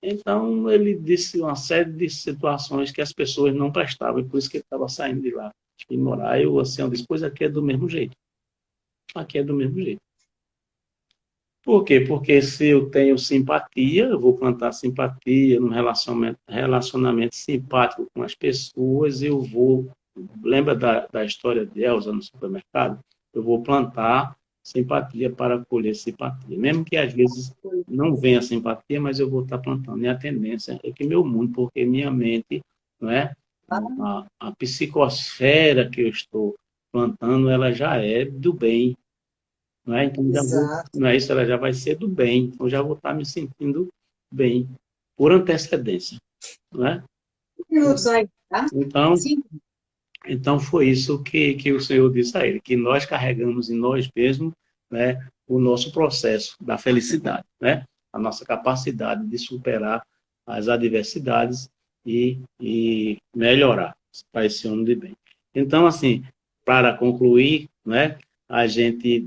Então, ele disse uma série de situações que as pessoas não prestavam, e por isso que ele estava saindo de lá e morar. Aí o ancião disse, pois aqui é do mesmo jeito. Aqui é do mesmo jeito. Por quê? Porque se eu tenho simpatia, eu vou plantar simpatia num relacionamento simpático com as pessoas, eu vou... Lembra da história de Elsa no supermercado? Eu vou plantar simpatia para colher simpatia. Mesmo que às vezes não venha simpatia, mas eu vou estar plantando. E a tendência é que meu mundo, porque minha mente, não é? A psicosfera que eu estou plantando, ela já é do bem. Não é? Então, não é isso, ela já vai ser do bem. Então, já vou estar me sentindo bem, por antecedência. Não é? Então, foi isso que o Senhor disse a ele, que nós carregamos em nós mesmos, né, o nosso processo da felicidade, né? A nossa capacidade de superar as adversidades e melhorar para esse homem de bem. Então, assim, para concluir, né,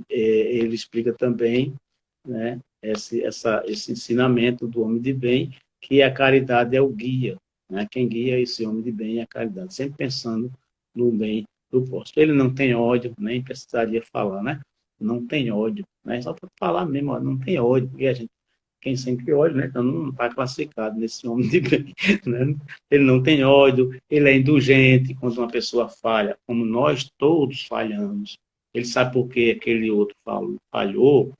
ele explica também, né, esse ensinamento do homem de bem, que a caridade é o guia, né? Quem guia esse homem de bem é a caridade, sempre pensando no bem do próximo. Ele não tem ódio, nem precisaria falar, né? Não tem ódio, né? Só para falar mesmo, não tem ódio, porque a gente, quem sente ódio, né? Então não está classificado nesse homem de bem, né? Ele não tem ódio, ele é indulgente quando uma pessoa falha, como nós todos falhamos. Ele sabe por que aquele outro falhou,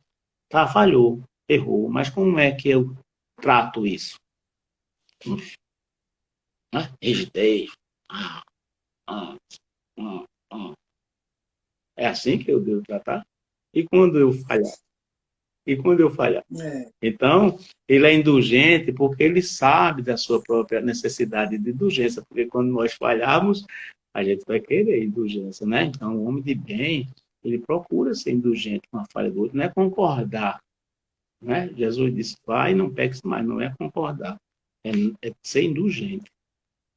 falhou, errou, mas como é que eu trato isso? Rigidez. Ah, ah, ah. É assim que eu devo tratar? E quando eu falhar? E quando eu falhar? É. Então, ele é indulgente porque ele sabe da sua própria necessidade de indulgência, porque quando nós falharmos, a gente vai querer indulgência, né? Então, o homem de bem, ele procura ser indulgente com a falha do outro, não é concordar, né? Jesus disse, vai e não peques mais, não é concordar, é ser indulgente,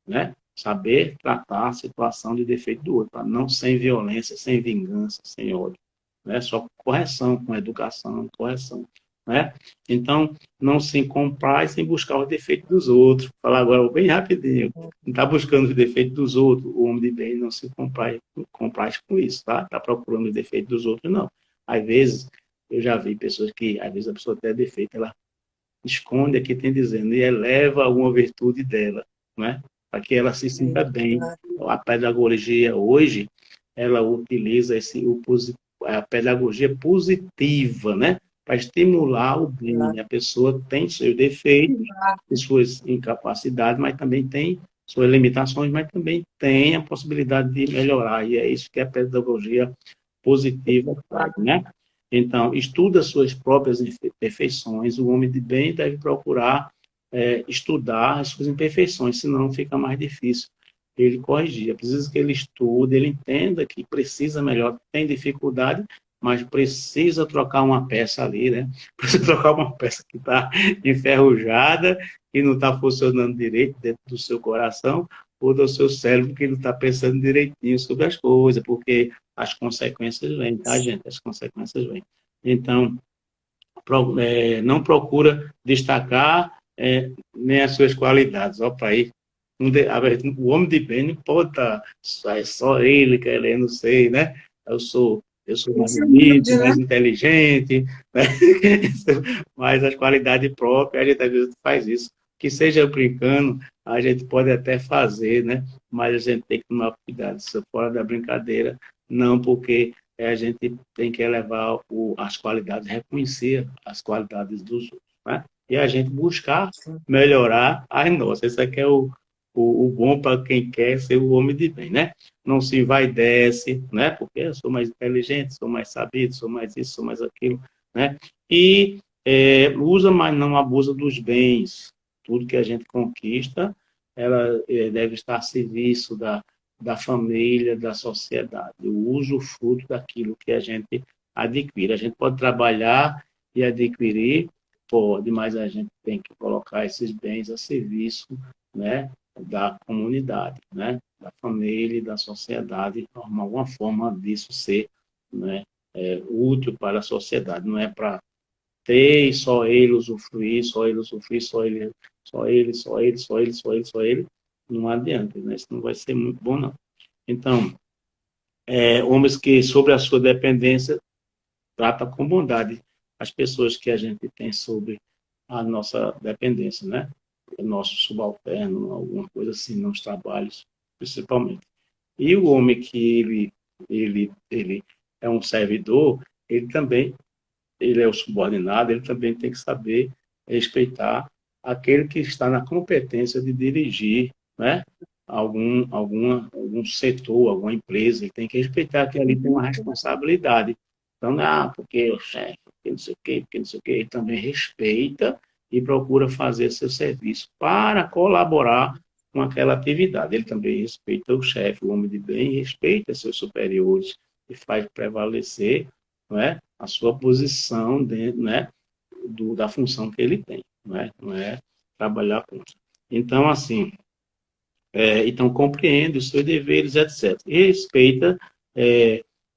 né? Saber tratar a situação de defeito do outro, para não sem violência, sem vingança, sem ódio, né? Só correção, com educação, correção, né? Então, não se comprar sem buscar os defeitos dos outros. Vou falar agora bem rapidinho. Não está buscando os defeitos dos outros. O homem de bem não se compraz com isso, tá? Está procurando os defeitos dos outros, não. Às vezes, eu já vi pessoas que, às vezes, a pessoa tem defeito, ela esconde aqui, tem dizendo, e eleva alguma virtude dela, né? Para que ela se sinta bem. A pedagogia hoje, ela utiliza a pedagogia positiva, né? Para estimular o bem. A pessoa tem seus defeitos, e suas incapacidades, mas também tem suas limitações, mas também tem a possibilidade de melhorar. E é isso que a pedagogia positiva faz, né? Então, estuda suas próprias imperfeições. O homem de bem deve procurar estudar as suas imperfeições, senão fica mais difícil ele corrigir. É preciso que ele estude, ele entenda que precisa melhor, tem dificuldade, mas precisa trocar uma peça ali, né? Precisa trocar uma peça que está enferrujada, que não está funcionando direito dentro do seu coração, ou do seu cérebro, que não está pensando direitinho sobre as coisas, porque as consequências vêm, tá, gente? As consequências vêm. Então, não procura destacar nem as suas qualidades. Ó, para aí, o homem de bem não pode estar só ele querendo ser, né? Eu sou mais bonito, mais inteligente, né? Mas as qualidades próprias, a gente às vezes faz isso. Que seja brincando, a gente pode até fazer, né? Mas a gente tem que tomar cuidado. Se fora da brincadeira, não, porque a gente tem que elevar as qualidades, reconhecer as qualidades dos outros, né? E a gente buscar melhorar as nossas. Isso aqui é o bom para quem quer ser o homem de bem, né? Não se envaidece, né? Porque eu sou mais inteligente, sou mais sabido, sou mais isso, sou mais aquilo, né? E usa, mas não abusa dos bens. Tudo que a gente conquista, ela deve estar a serviço da família, da sociedade. O uso, o fruto daquilo que a gente adquire. A gente pode trabalhar e adquirir, pode, mas a gente tem que colocar esses bens a serviço, né, da comunidade, né, da família e da sociedade, formar alguma forma disso ser, né, útil para a sociedade. Não é para ter e só ele usufruir, só ele usufruir, só ele, só ele, só ele, só ele, só ele, só ele. Não adianta, né? Isso não vai ser muito bom, não. Então, homens que, sobre a sua dependência, trata com bondade as pessoas que a gente tem sobre a nossa dependência, né? O nosso subalterno, alguma coisa assim, nos trabalhos, principalmente. E o homem que ele é um servidor, ele também, ele é o subordinado, ele também tem que saber respeitar aquele que está na competência de dirigir, né? algum setor, alguma empresa, ele tem que respeitar que ali tem uma responsabilidade. Então, não, porque o chefe, porque não sei o quê, porque não sei o quê, ele também respeita e procura fazer seu serviço para colaborar com aquela atividade. Ele também respeita o chefe, o homem de bem, respeita seus superiores e faz prevalecer, não é, a sua posição dentro, né, da função que ele tem, não é trabalhar contra. Então, assim, então compreende os seus deveres, etc. E respeita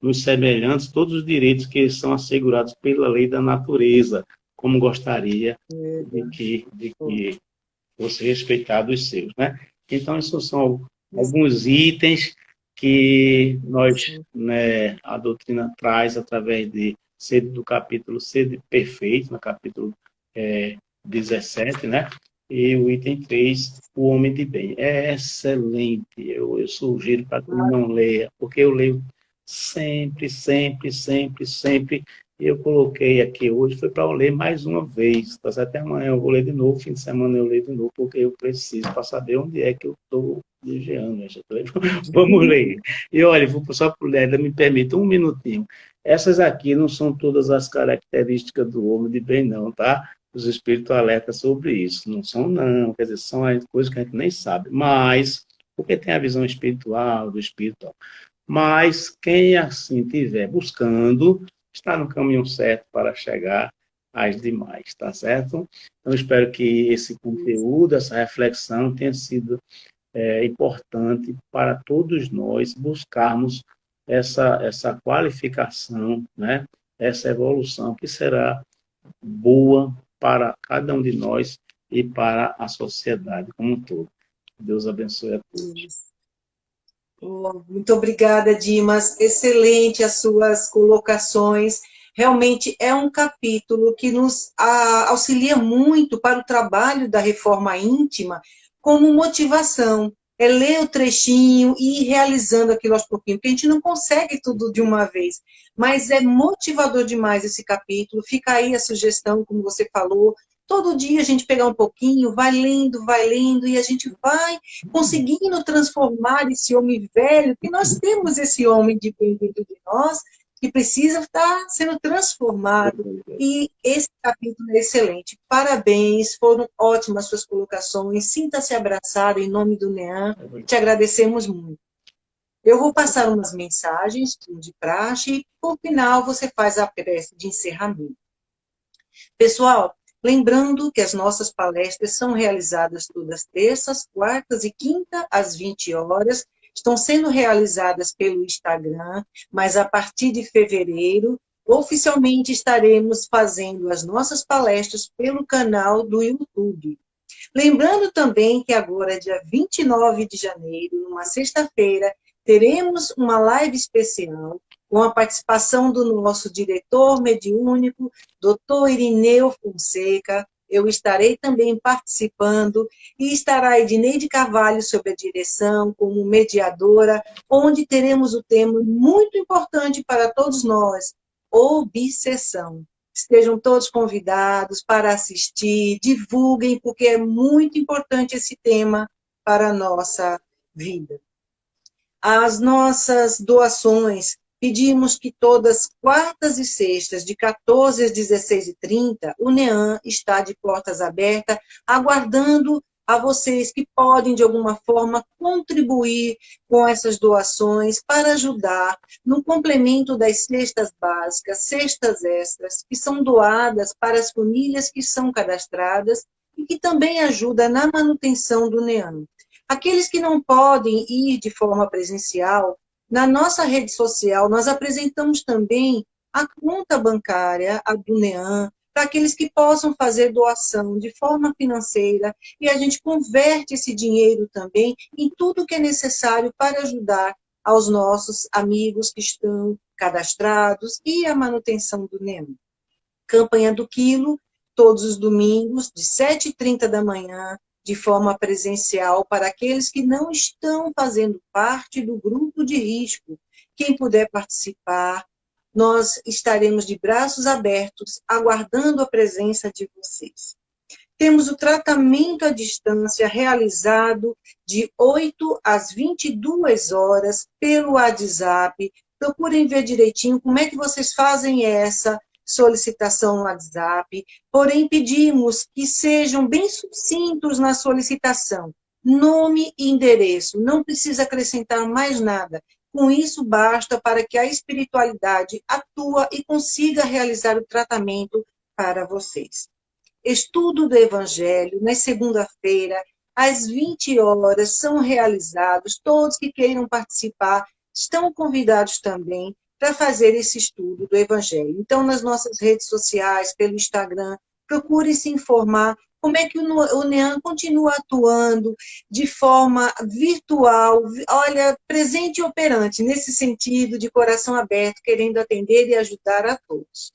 nos semelhantes todos os direitos que são assegurados pela lei da natureza, como gostaria de que fosse respeitado os seus, né? Então, esses são alguns itens que nós, né, a doutrina traz através do capítulo Sede Perfeito, no capítulo 17, né? E o item 3, o homem de bem. É excelente. Eu sugiro para quem não leia, porque eu leio sempre, sempre, sempre, sempre, E eu coloquei aqui hoje, foi para eu ler mais uma vez, tá certo? Até amanhã eu vou ler de novo, fim de semana eu leio de novo, porque eu preciso para saber onde é que eu estou vigiando. Né? Vamos ler. E olha, vou só por ler, me permita um minutinho. Essas aqui não são todas as características do homem de bem, não, tá? Os espíritos alertam sobre isso. Não são, não. Quer dizer, são as coisas que a gente nem sabe. Mas, porque tem a visão espiritual, do espírito. Mas quem assim estiver buscando, está no caminho certo para chegar às demais, tá certo? Então, espero que esse conteúdo, essa reflexão tenha sido importante para todos nós buscarmos essa qualificação, né? Essa evolução que será boa para cada um de nós e para a sociedade como um todo. Deus abençoe a todos. Oh, muito obrigada, Dimas. Excelente as suas colocações. Realmente é um capítulo que nos auxilia muito para o trabalho da reforma íntima como motivação. É ler o trechinho e ir realizando aquilo aos pouquinhos, porque a gente não consegue tudo de uma vez. Mas é motivador demais esse capítulo. Fica aí a sugestão, como você falou. Todo dia a gente pegar um pouquinho, vai lendo, e a gente vai conseguindo transformar esse homem velho, que nós temos esse homem de bem dentro de nós, que precisa estar sendo transformado. E esse capítulo é excelente. Parabéns, foram ótimas suas colocações. Sinta-se abraçado em nome do NEAM. Te agradecemos muito. Eu vou passar umas mensagens de praxe e, por final, você faz a prece de encerramento. Pessoal, lembrando que as nossas palestras são realizadas todas terças, quartas e quinta, às 20 horas. Estão sendo realizadas pelo Instagram, mas a partir de fevereiro, oficialmente estaremos fazendo as nossas palestras pelo canal do YouTube. Lembrando também que agora, dia 29 de janeiro, numa sexta-feira, teremos uma live especial com a participação do nosso diretor mediúnico, Dr. Irineu Fonseca. Eu estarei também participando e estará Edneide Carvalho sob a direção como mediadora, onde teremos o tema muito importante para todos nós, obsessão. Estejam todos convidados para assistir, divulguem, porque é muito importante esse tema para a nossa vida. As nossas doações, pedimos que todas quartas e sextas, de 14 às 16h30, o NEAM está de portas abertas, aguardando a vocês que podem, de alguma forma, contribuir com essas doações para ajudar no complemento das cestas básicas, cestas extras, que são doadas para as famílias que são cadastradas e que também ajuda na manutenção do NEAM. Aqueles que não podem ir de forma presencial, na nossa rede social, nós apresentamos também a conta bancária, a do NEAM, para aqueles que possam fazer doação de forma financeira, e a gente converte esse dinheiro também em tudo que é necessário para ajudar aos nossos amigos que estão cadastrados e a manutenção do NEAM. Campanha do Quilo, todos os domingos, de 7h30 da manhã, de forma presencial, para aqueles que não estão fazendo parte do grupo de risco. Quem puder participar, nós estaremos de braços abertos, aguardando a presença de vocês. Temos o tratamento à distância realizado de 8 às 22 horas pelo WhatsApp. Procurem ver direitinho como é que vocês fazem essa solicitação no WhatsApp, porém pedimos que sejam bem sucintos na solicitação. Nome e endereço, não precisa acrescentar mais nada. Com isso basta para que a espiritualidade atua e consiga realizar o tratamento para vocês. Estudo do Evangelho, na segunda-feira, às 20 horas, são realizados. Todos que queiram participar estão convidados também para fazer esse estudo do Evangelho. Então, nas nossas redes sociais, pelo Instagram, procure se informar como é que o NEAM continua atuando de forma virtual, olha, presente e operante, nesse sentido, de coração aberto, querendo atender e ajudar a todos.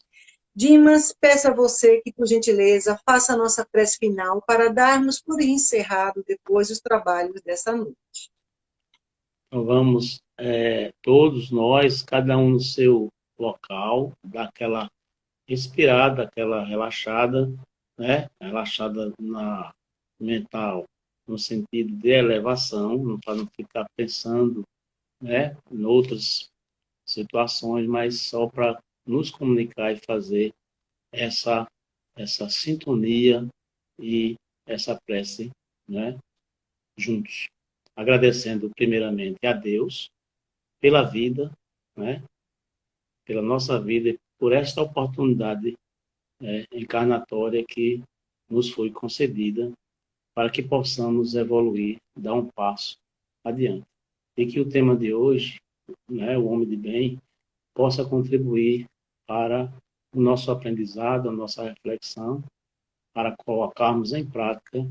Dimas, peço a você que, por gentileza, faça a nossa prece final para darmos por encerrado depois os trabalhos dessa noite. Então, vamos, todos nós, cada um no seu local, daquela inspirada, aquela relaxada, né? Relaxada na mental, no sentido de elevação, para não ficar pensando, né, em outras situações, mas só para nos comunicar e fazer essa, essa sintonia e essa prece, né, juntos. Agradecendo primeiramente a Deus pela vida, né, pela nossa vida e por esta oportunidade encarnatória que nos foi concedida para que possamos evoluir, dar um passo adiante. E que o tema de hoje, né, o homem de bem, possa contribuir para o nosso aprendizado, a nossa reflexão, para colocarmos em prática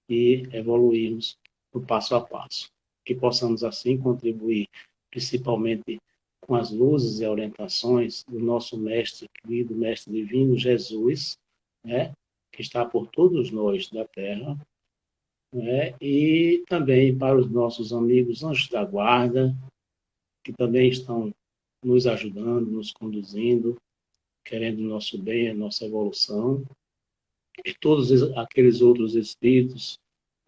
e evoluirmos no passo a passo. Que possamos, assim, contribuir, principalmente com as luzes e orientações do nosso Mestre querido, Mestre Divino Jesus, né, que está por todos nós da Terra, né, e também para os nossos amigos anjos da guarda, que também estão nos ajudando, nos conduzindo, querendo o nosso bem, a nossa evolução, e todos aqueles outros espíritos,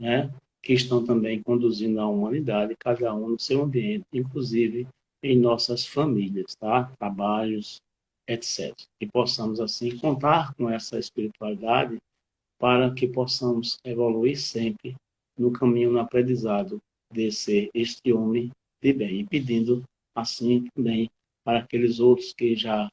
né, que estão também conduzindo a humanidade, cada um no seu ambiente, inclusive em nossas famílias, tá? Trabalhos, etc. E possamos, assim, contar com essa espiritualidade para que possamos evoluir sempre no caminho, no aprendizado de ser este homem de bem. E pedindo, assim, também para aqueles outros que já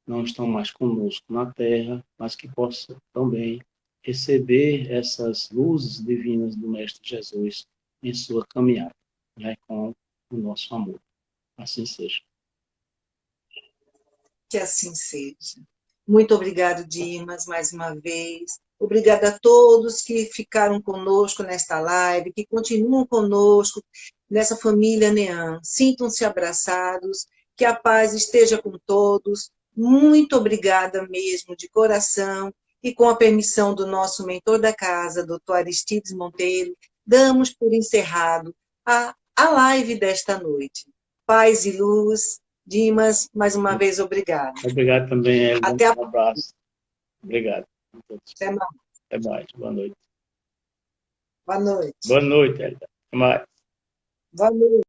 não estão mais conosco na Terra, mas que possam também receber essas luzes divinas do Mestre Jesus em sua caminhada, né, com o nosso amor. Assim seja. Que assim seja. Muito obrigado, Dimas, mais uma vez. Obrigada a todos que ficaram conosco nesta live, que continuam conosco nessa família NEAM. Sintam-se abraçados, que a paz esteja com todos. Muito obrigada mesmo, de coração, e com a permissão do nosso mentor da casa, doutor Aristides Monteiro, damos por encerrado a live desta noite. Paz e luz. Dimas, mais uma vez, obrigada. Obrigado também, Elda. Até a Um abraço. Obrigado. Até mais. Até mais. Boa noite. Boa noite. Boa noite, Elda. Até mais. Boa noite.